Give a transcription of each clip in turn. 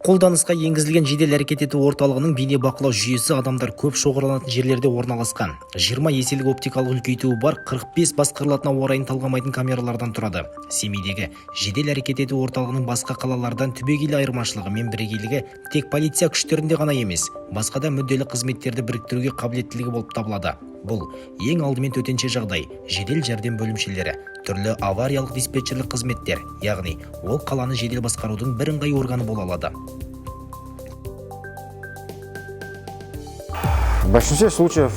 Қолданысқа енгізілген жедел әрекет ету орталығының бейне бақылау жүйесі адамдар көп шоғырланатын жерлерде орналасқан. 20 еселік оптикалық үлкейтуі бар 45 басқарылатын ауа райын талғамайтын камералардан тұрады. Семейдегі жедел әрекет ету орталығының басқа қалалардан түбегейлі айырмашылығы мен бірегейлігі тек полиция күштерінде ғана емес, басқа да мүдделі қызметтерді біріктіруге қабілеттілігі болып табылады. Бұл ең алдымен төтенше жағдай, жедел жәрдем бөлімшелері, түрлі авариялық диспетчерлік қызметтер, яғни ол қаланы жедел басқарудың бірыңғай органы бола алады. В большинстве случаев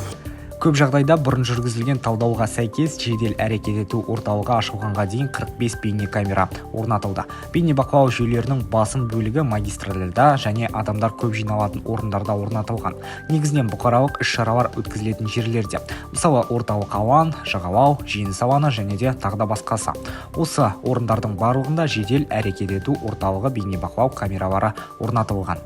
көп жағдайда бұрын жүргізілген талдауға сәйкес жедел әрекет ету орталығы ашылғанға дейін 45 бейне камера орнатылды. Бейне бақылау жүйелерінің басым бөлігі магистральдарда және адамдар көп жиналатын орындарда орнатылған. Негізінен бұқаралық іс-шаралар өткізілетін жерлерде. Мысалы, орталық алаң, жағалау, жеңіс алаңы және де тағы да басқасы. Осы орындардың барлығында жедел әрекет ету орталығы бейне бақылау камералары орнатылған.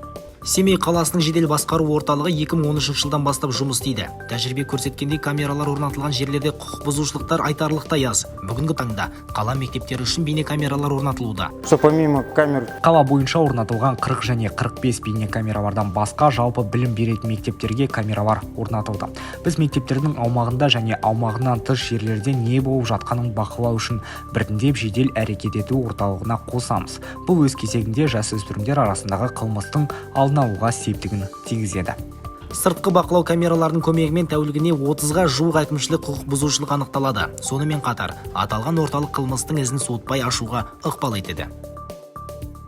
Семей қаласының жедел басқару орталығы 2013 жылдан бастап жұмыс істейді. Тәжірибе көрсеткендей камералар орнатылған жерлерде құқық бұзушылықтар айтарлықтай аз. Бүгінгі таңда қала мектептері үшін бейне камералар орнатылуда. помимо камер Қала бойынша орнатылған 40 және 45 бейне камералардан басқа жалпы білім беретін мектептерге камералар орнатылды. Біз мектептердің аумағында және аумағынан тыс жерлерде не болып жатқанын бақылау үшін біртіндеп жедел әрекет ету орталығына қосамыз. Бұл өз кезегінде жасөспірімдер арасындағы қылмыстың алдын алуға септігін тигізеді. Сыртқы бақылау камераларының көмегімен тәулігіне 30-ға жуық әкімшілік құқық бұзушылық анықталады. Сонымен қатар, аталған орталық қылмыстың ізін суытпай ашуға ықпал етеді.